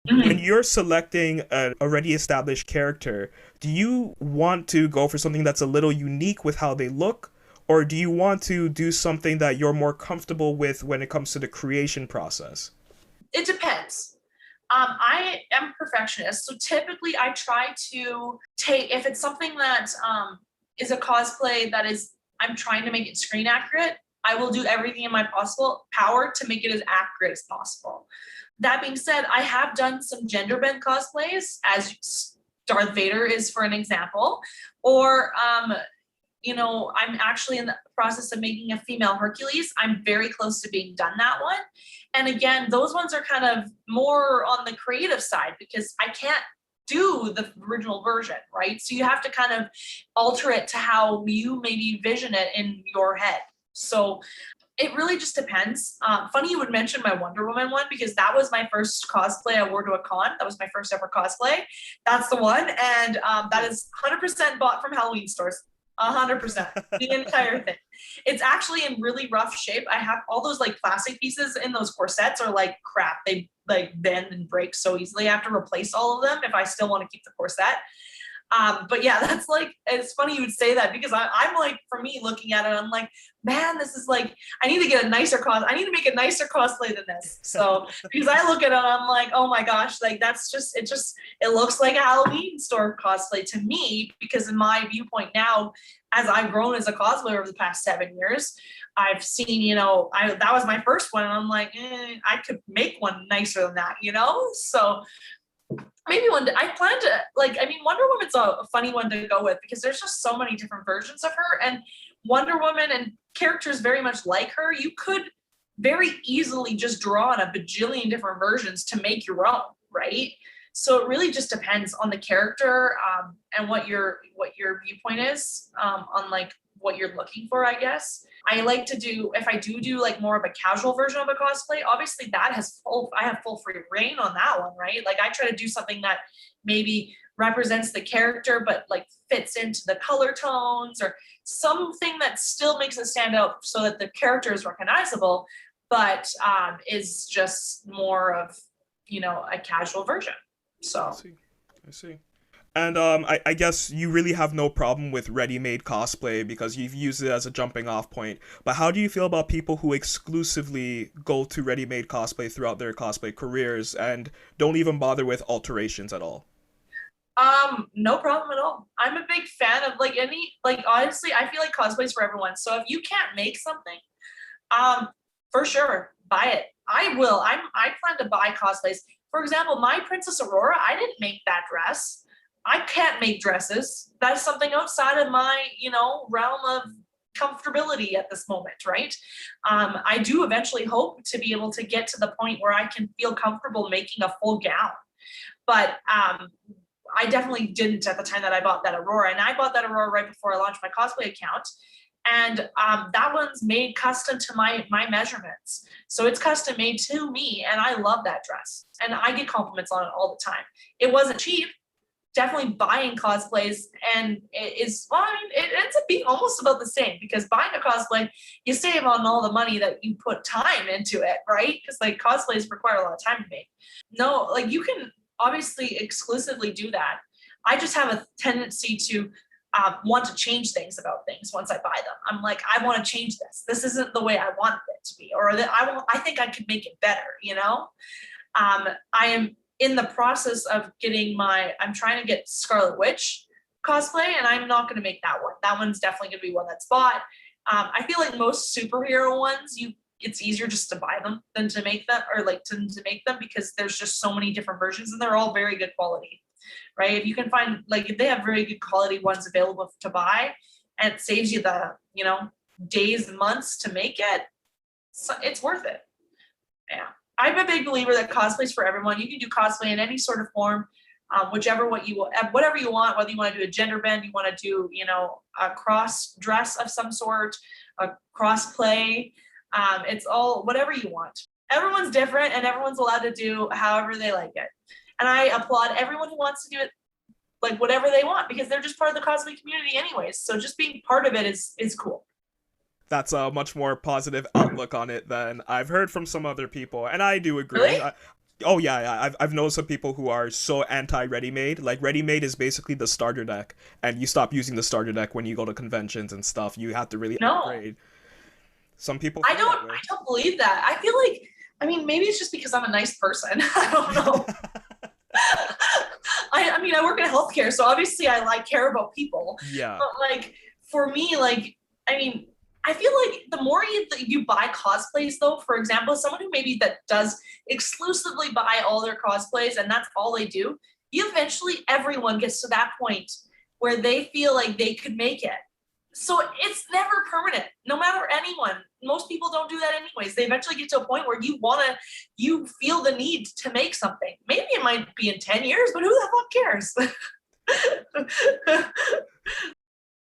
When Mhm. you're selecting an already established character, do you want to go for something that's a little unique with how they look? Or do you want to do something that you're more comfortable with when it comes to the creation process? It depends. I am a perfectionist, so typically I try to take if it's something that is a cosplay that is I'm trying to make it screen accurate. I will do everything in my possible power to make it as accurate as possible. That being said, I have done some gender bent cosplays, as Darth Vader is for an example, or I'm actually in the process of making a female Hercules. I'm very close to being done that one. And again, those ones are kind of more on the creative side because I can't do the original version, right? So you have to kind of alter it to how you maybe vision it in your head. So it really just depends. Funny you would mention my Wonder Woman one because that was my first cosplay I wore to a con. That was my first ever cosplay. That's the one, and that Oh. is 100% bought from Halloween stores. 100%, the entire thing. It's actually in really rough shape. I have all those like plastic pieces in those corsets are like crap. They like bend and break so easily. I have to replace all of them if I still want to keep the corset. But yeah, that's like it's funny you would say that because I'm like for me looking at it, I'm like, man, this is like I need to get a nicer cos. I need to make a nicer cosplay than this. So because I look at it, I'm like, oh my gosh, like that's just it looks like a Halloween store cosplay to me because in my viewpoint now, as I've grown as a cosplayer over the past 7 years, I've seen, I that was my first one, and I'm like, I could make one nicer than that. So maybe one day I plan to like. I mean, Wonder Woman's a funny one to go with because there's just so many different versions of her, and Wonder Woman and characters very much like her. You could very easily just draw on a bajillion different versions to make your own, right? So it really just depends on the character and what your viewpoint is on like what you're looking for, I guess. I like to do if I do like more of a casual version of a cosplay, obviously that has full I have full free reign on that one, right? Like I try to do something that maybe represents the character but like fits into the color tones or something that still makes it stand out so that the character is recognizable but is just more of a casual version. I So see. I see. And I guess you really have no problem with ready-made cosplay because you've used it as a jumping off point. But how do you feel about people who exclusively go to ready-made cosplay throughout their cosplay careers and don't even bother with alterations at all? no problem at all. I'm a big fan of like any like honestly, I feel like cosplays for everyone. So if you can't make something, um, for sure, buy it. I will. I plan to buy cosplays. For example, my Princess Aurora, I didn't make that dress. I can't make dresses. That's something outside of my, realm of comfortability at this moment, right? I do eventually hope to be able to get to the point where I can feel comfortable making a full gown. But I definitely didn't at the time that I bought that Aurora. And I bought that Aurora right before I launched my cosplay account. And that one's made custom to my measurements. So it's custom made to me. And I love that dress. And I get compliments on it all the time. It wasn't cheap. Definitely buying cosplays and it is well, I mean, it ends up being almost about the same because buying a cosplay, you save on all the money that you put time into it, right? Because like cosplays require a lot of time to make. No, like you can obviously exclusively do that. I just have a tendency to want to change things about things once I buy them. I'm like, I want to change this. This isn't the way I wanted it to be, or that I want. I think I could make it better. I am in the process of I'm trying to get Scarlet Witch cosplay, and I'm not going to make that one. That one's definitely going to be one that's bought. I feel like most superhero ones, it's easier just to buy them than to make them, or like to make them because there's just so many different versions, and they're all very good quality, right? If you can find like if they have very good quality ones available to buy, and it saves you the days and months to make it, so it's worth it. Yeah. I'm a big believer that cosplay's for everyone. You can do cosplay in any sort of form, whatever you want. Whether you want to do a gender bend, you want to do, a cross dress of some sort, a cross play. It's all whatever you want. Everyone's different, and everyone's allowed to do however they like it. And I applaud everyone who wants to do it like whatever they want because they're just part of the cosplay community, anyways. So just being part of it is cool. That's a much more positive outlook on it than I've heard from some other people, and I do agree. Really? Oh yeah, yeah. I've known some people who are so anti ready made. Like ready made is basically the starter deck, and you stop using the starter deck when you go to conventions and stuff. You have to really No, upgrade. Some people I feel don't that way. I don't believe that. I feel like, I mean, maybe it's just because I'm a nice person. I don't know. I mean, I work in healthcare, so obviously I like care about people. Yeah. But like for me, like I mean, I feel like the more you buy cosplays, though, for example, someone who maybe that does exclusively buy all their cosplays and that's all they do, you eventually everyone gets to that point where they feel like they could make it. So it's never permanent, no matter anyone. Most people don't do that anyways. They eventually get to a point where you feel the need to make something. Maybe it might be in 10 years, but who the fuck cares?